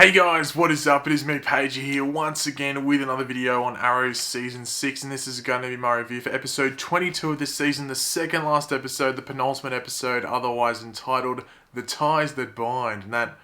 Hey guys, what is up? It is me, Pagey, here once again with another video on Arrow Season 6, and this is going to be my review for episode 22 of this season, the second last episode, the penultimate episode, otherwise entitled The Ties That Bind, and that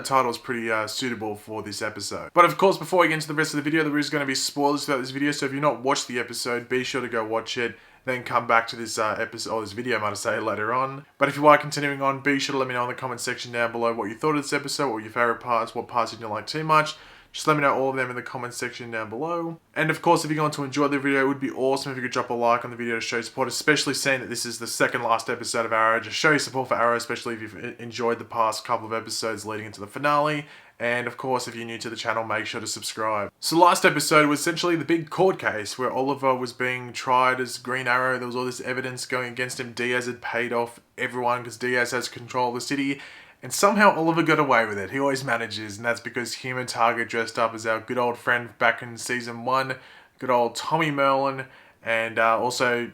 title is pretty suitable for this episode. But of course, before we get into the rest of the video, there is going to be spoilers throughout this video, so if you've not watched the episode, be sure to go watch it. Then come back to this episode, or this video, might I say, later on. But if you are continuing on, be sure to let me know in the comment section down below what you thought of this episode, what were your favourite parts, what parts you didn't like too much. Just let me know all of them in the comment section down below. And of course, if you're going to enjoy the video, it would be awesome if you could drop a like on the video to show support, especially seeing that this is the second last episode of Arrow. Just show your support for Arrow, especially if you've enjoyed the past couple of episodes leading into the finale. And of course, if you're new to the channel, make sure to subscribe. So last episode was essentially the big court case where Oliver was being tried as Green Arrow. There was all this evidence going against him. Diaz had paid off everyone because Diaz has control of the city. And somehow Oliver got away with it. He always manages, and that's because Human Target dressed up as our good old friend back in Season 1, good old Tommy Merlin, and also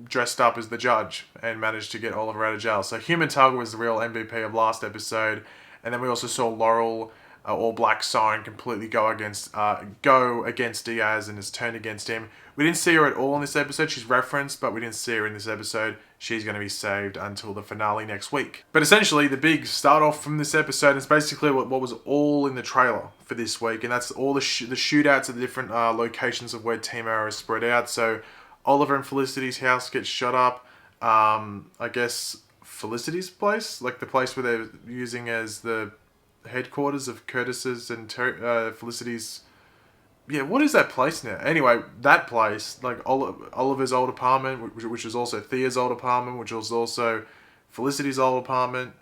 dressed up as the judge and managed to get Oliver out of jail. So Human Target was the real MVP of last episode. And then we also saw Laurel, All Black Siren, completely go against Diaz and is turned against him. We didn't see her at all in this episode. She's referenced, but we didn't see her in this episode. She's going to be saved until the finale next week. But essentially, the big start off from this episode is basically what was all in the trailer for this week, and that's all the shootouts at the different locations of where Team Arrow is spread out. So Oliver and Felicity's house gets shot up. I guess Felicity's place, like the place where they're using as the headquarters of Curtis's and Felicity's. Yeah, what is that place now? Anyway, that place, like Oliver's old apartment, which was also Thea's old apartment, which was also Felicity's old apartment.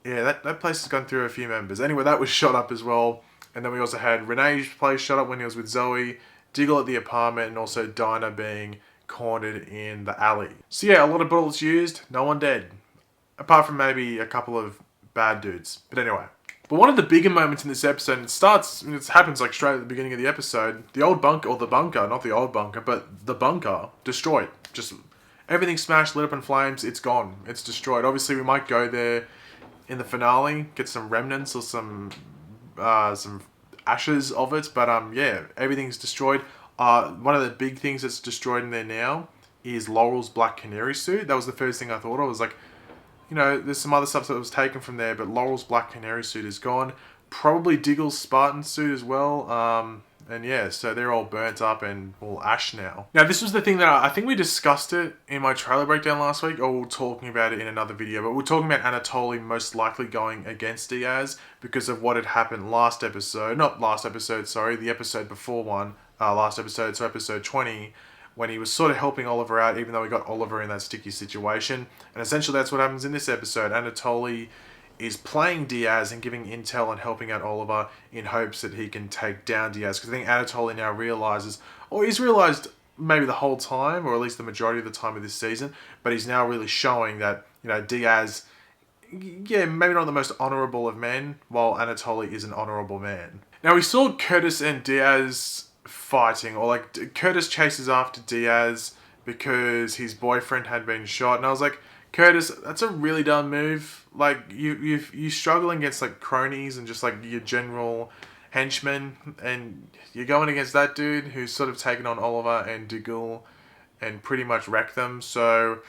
Yeah, that place has gone through a few members. Anyway, that was shot up as well. And then we also had Renee's place shot up when he was with Zoe, Diggle at the apartment, and also Dinah being cornered in the alley. So yeah, a lot of bullets used, no one dead. Apart from maybe a couple of bad dudes. But anyway. But one of the bigger moments in this episode, it happens like straight at the beginning of the episode, the old bunker, or the bunker, not the old bunker, but the bunker, destroyed. Just everything smashed, lit up in flames, it's gone. It's destroyed. Obviously, we might go there in the finale, get some remnants or some ashes of it, but yeah, everything's destroyed. One of the big things that's destroyed in there now is Laurel's Black Canary suit. That was the first thing I thought of. I was like, you know, there's some other stuff that was taken from there, but Laurel's Black Canary suit is gone. Probably Diggle's Spartan suit as well. And yeah, so they're all burnt up and all ash now. Now, this was the thing that I think we discussed it in my trailer breakdown last week, or we were talking about it in another video, but we're talking about Anatole most likely going against Diaz because of what had happened last episode. Not last episode, sorry, the episode before one. Last episode, so episode 20. When he was sort of helping Oliver out, even though he got Oliver in that sticky situation. And essentially that's what happens in this episode. Anatole is playing Diaz and giving intel and helping out Oliver in hopes that he can take down Diaz. Because I think Anatole now realizes, or he's realized maybe the whole time, or at least the majority of the time of this season, but he's now really showing that, you know, Diaz, yeah, maybe not the most honorable of men, while Anatole is an honorable man. Now we saw Curtis and Diaz fighting, or like Curtis chases after Diaz because his boyfriend had been shot, and I was like, Curtis, that's a really dumb move. Like you're struggling against like cronies and just like your general henchmen, and you're going against that dude who's sort of taken on Oliver and Diggle and pretty much wrecked them. So,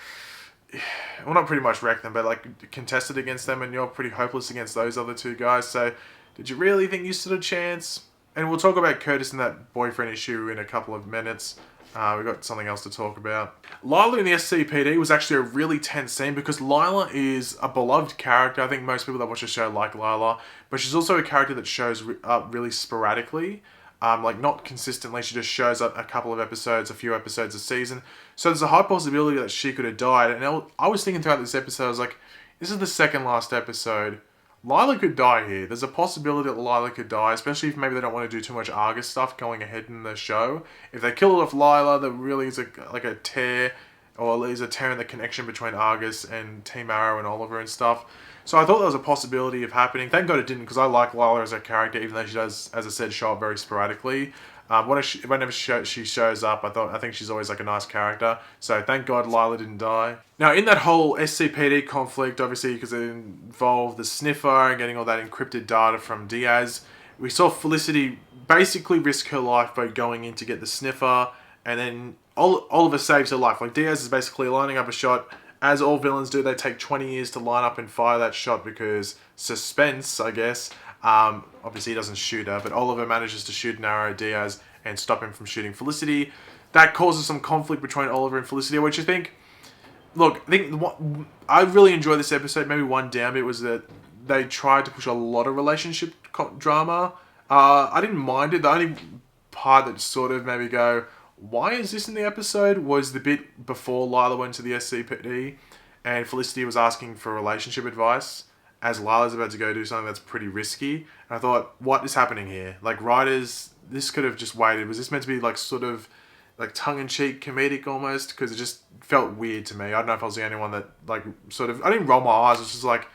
well, not pretty much wrecked them, but like contested against them, and you're pretty hopeless against those other two guys. So did you really think you stood a chance? And we'll talk about Curtis and that boyfriend issue in a couple of minutes. We've got something else to talk about. Lila in the SCPD was actually a really tense scene because Lila is a beloved character. I think most people that watch the show like Lila. But she's also a character that shows up really sporadically. Like not consistently. She just shows up a couple of episodes, a few episodes a season. So there's a high possibility that she could have died. And I was thinking throughout this episode, I was like, this is the second last episode. Lila could die here. There's a possibility that Lila could die, especially if maybe they don't want to do too much Argus stuff going ahead in the show. If they kill off Lila, there really is like a tear or is it tearing the connection between Argus and Team Arrow and Oliver and stuff. So I thought there was a possibility of happening. Thank God it didn't, because I like Lila as a character, even though she does, as I said, show up very sporadically. Whenever she shows up, I think she's always like a nice character. So thank God Lila didn't die. Now in that whole SCPD conflict, obviously because it involved the sniffer and getting all that encrypted data from Diaz, we saw Felicity basically risk her life by going in to get the sniffer, and then Oliver saves her life. Like Diaz is basically lining up a shot. As all villains do, they take 20 years to line up and fire that shot because suspense, I guess. Obviously he doesn't shoot her, but Oliver manages to shoot and arrow Diaz and stop him from shooting Felicity. That causes some conflict between Oliver and Felicity, which I think... Look, I really enjoyed this episode. Maybe one downbeat was that they tried to push a lot of relationship drama. I didn't mind it. The only part that sort of made me go, why is this in the episode, was the bit before Lila went to the SCPD and Felicity was asking for relationship advice as Lila's about to go do something that's pretty risky. And I thought, what is happening here? Like, writers, this could have just waited. Was this meant to be like sort of like tongue-in-cheek comedic almost? Because it just felt weird to me. I don't know if I was the only one that like sort of... I didn't roll my eyes. It was just like,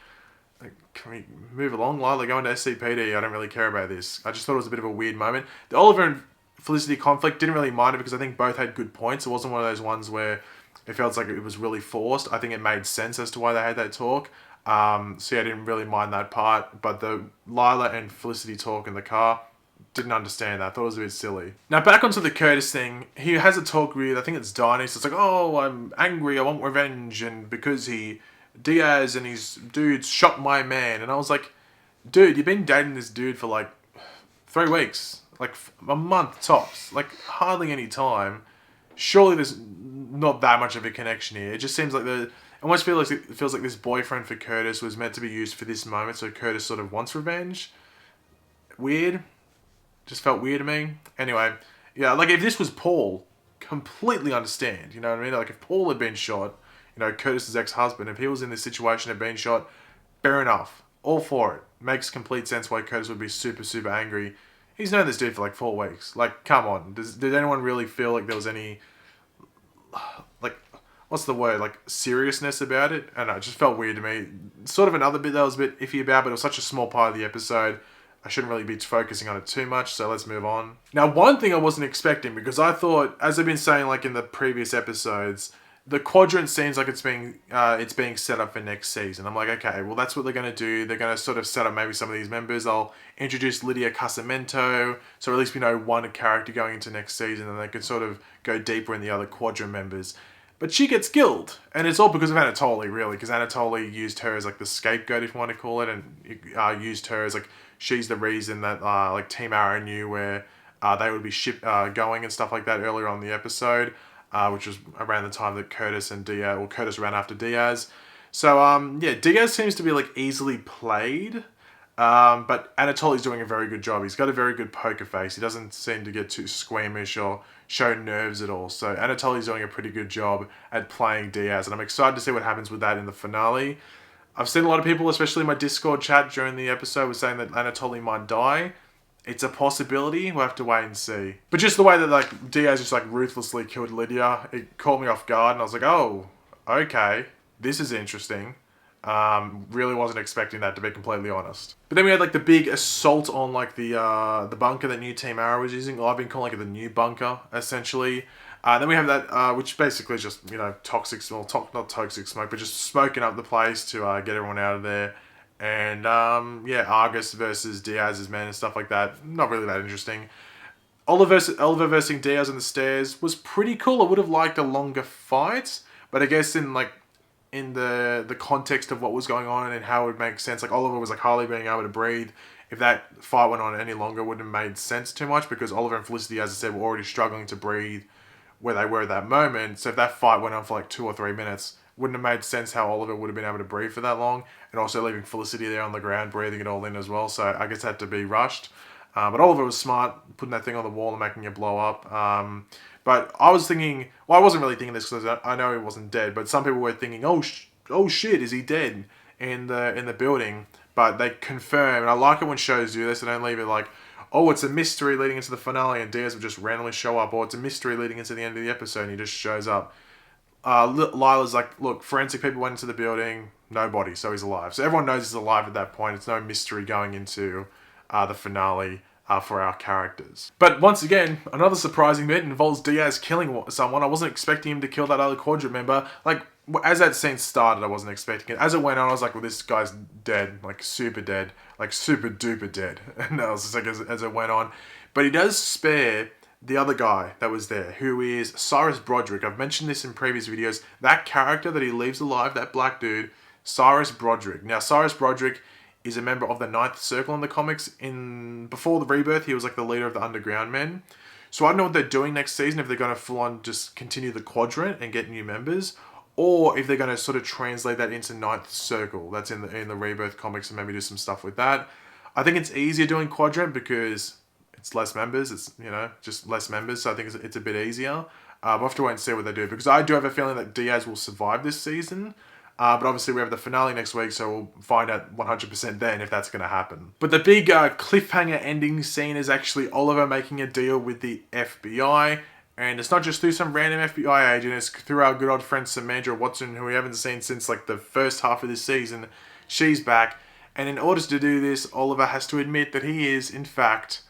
can we move along, Lila? Go into SCPD. I don't really care about this. I just thought it was a bit of a weird moment. The Oliver and Felicity conflict, didn't really mind it because I think both had good points. It wasn't one of those ones where it felt like it was really forced. I think it made sense as to why they had that talk. So yeah, I didn't really mind that part. But the Lila and Felicity talk in the car, didn't understand that. I thought it was a bit silly. Now back onto the Curtis thing. He has a talk with, I think it's Diney. So it's like, oh, I'm angry. I want revenge. And because Diaz and his dudes shot my man. And I was like, dude, you've been dating this dude for like 3 weeks. Like a month tops. Like hardly any time. Surely there's not that much of a connection here. It just seems like it feels like this boyfriend for Curtis was meant to be used for this moment, so Curtis sort of wants revenge. Weird. Just felt weird to me. Anyway, yeah, like if this was Paul, completely understand. You know what I mean? Like if Paul had been shot, you know, Curtis's ex-husband, if he was in this situation and been shot, fair enough. All for it. Makes complete sense why Curtis would be super, super angry. He's known this dude for like 4 weeks. Like, come on. Did anyone really feel like there was any, like, what's the word? Like, seriousness about it? I don't know, it just felt weird to me. Sort of another bit that I was a bit iffy about, but it was such a small part of the episode. I shouldn't really be focusing on it too much, so let's move on. Now, one thing I wasn't expecting, because I thought, as I've been saying like in the previous episodes, the quadrant seems like it's being set up for next season. I'm like, okay, well that's what they're going to do. They're going to sort of set up maybe some of these members. I'll introduce Lydia Casamento, so at least we know one character going into next season, and they can sort of go deeper in the other quadrant members. But she gets killed, and it's all because of Anatole, really, because Anatole used her as like the scapegoat, if you want to call it, and used her as like, she's the reason that like Team Arrow knew where they would be going and stuff like that earlier on in the episode. Which was around the time that Curtis ran after Diaz. So, yeah, Diaz seems to be, like, easily played. But Anatole's doing a very good job. He's got a very good poker face. He doesn't seem to get too squeamish or show nerves at all. So, Anatole's doing a pretty good job at playing Diaz. And I'm excited to see what happens with that in the finale. I've seen a lot of people, especially in my Discord chat during the episode, were saying that Anatole might die. It's a possibility. We'll have to wait and see. But just the way that like Diaz just like ruthlessly killed Lydia, it caught me off guard, and I was like, oh, okay, this is interesting. Really wasn't expecting that, to be completely honest. But then we had like the big assault on like the bunker that new Team Arrow was using. Well, I've been calling it the new bunker, essentially. Then we have that, which basically is just, you know, not toxic smoke, but just smoking up the place to get everyone out of there. And, yeah, Argus versus Diaz's men and stuff like that. Not really that interesting. Oliver versus Diaz on the stairs was pretty cool. I would have liked a longer fight. But I guess in the context of what was going on and how it would make sense. Like, Oliver was, like, hardly being able to breathe. If that fight went on any longer, it wouldn't have made sense too much. Because Oliver and Felicity, as I said, were already struggling to breathe where they were at that moment. So if that fight went on for, like, 2 or 3 minutes, wouldn't have made sense how Oliver would have been able to breathe for that long, and also leaving Felicity there on the ground, breathing it all in as well, so I guess it had to be rushed. But Oliver was smart, putting that thing on the wall and making it blow up. But I was thinking, well, I wasn't really thinking this because I know he wasn't dead, but some people were thinking, oh shit, is he dead in the building? But they confirm, and I like it when shows do this, they don't leave it like, oh, it's a mystery leading into the finale, and Diaz will just randomly show up, or it's a mystery leading into the end of the episode, and he just shows up. Lila's like, look, forensic people went into the building, no body, so he's alive. So everyone knows he's alive at that point. It's no mystery going into the finale for our characters. But once again, another surprising bit involves Diaz killing someone. I wasn't expecting him to kill that other Quadrant member. Like, as that scene started, I wasn't expecting it. As it went on, I was like, well, this guy's dead. Like, super dead. Like, super duper dead. And I was just like, as it went on. But he does spare the other guy that was there, who is Cyrus Broderick. I've mentioned this in previous videos. That character that he leaves alive, that black dude, Cyrus Broderick. Now, Cyrus Broderick is a member of the Ninth Circle in the comics. Before the Rebirth, he was like the leader of the Underground Men. So I don't know what they're doing next season, if they're going to full on just continue the Quadrant and get new members, or if they're going to sort of translate that into Ninth Circle. That's in the Rebirth comics, and maybe do some stuff with that. I think it's easier doing Quadrant because it's less members. It's, you know, just less members. So I think it's a bit easier. We'll have to wait and see what they do, because I do have a feeling that Diaz will survive this season. But obviously we have the finale next week, so we'll find out 100% then if that's going to happen. But the big cliffhanger ending scene is actually Oliver making a deal with the FBI. And it's not just through some random FBI agent, it's through our good old friend Samantha Watson, who we haven't seen since like the first half of this season. She's back. And in order to do this, Oliver has to admit that he is, in fact,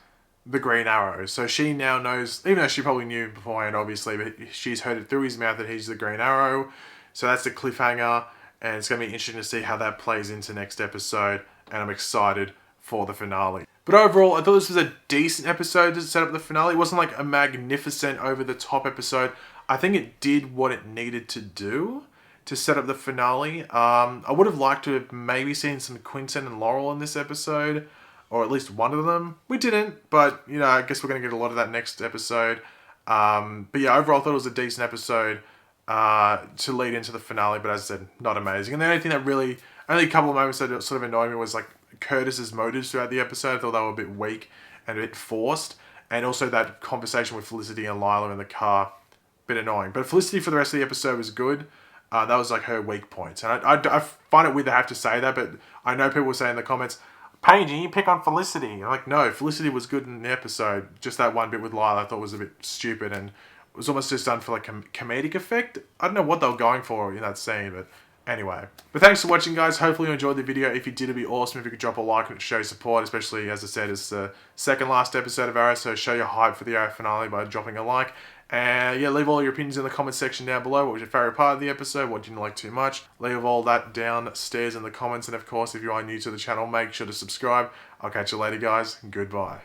the Green Arrow. So she now knows, even though she probably knew beforehand, obviously, but she's heard it through his mouth that he's the Green Arrow. So that's the cliffhanger. And it's going to be interesting to see how that plays into next episode. And I'm excited for the finale. But overall, I thought this was a decent episode to set up the finale. It wasn't like a magnificent, over-the-top episode. I think it did what it needed to do to set up the finale. I would have liked to have maybe seen some Quinton and Laurel in this episode, or at least one of them. We didn't, but, you know, I guess we're going to get a lot of that next episode. But yeah, overall, I thought it was a decent episode to lead into the finale, but as I said, not amazing. And the only thing that really, only a couple of moments that sort of annoyed me was like Curtis's motives throughout the episode. I thought they were a bit weak and a bit forced. And also that conversation with Felicity and Lila in the car, a bit annoying. But Felicity for the rest of the episode was good. That was like her weak points. And I find it weird to have to say that, but I know people will say in the comments, Paige, you pick on Felicity. I'm like, no, Felicity was good in the episode. Just that one bit with Lila I thought was a bit stupid and it was almost just done for like a comedic effect. I don't know what they were going for in that scene, but anyway. But thanks for watching, guys. Hopefully you enjoyed the video. If you did, it'd be awesome if you could drop a like and show support, especially, as I said, it's the second last episode of Arrow, so show your hype for the Arrow finale by dropping a like. And yeah, leave all your opinions in the comment section down below. What was your favourite part of the episode? What didn't you like too much? Leave all that downstairs in the comments. And of course, if you are new to the channel, make sure to subscribe. I'll catch you later, guys. Goodbye.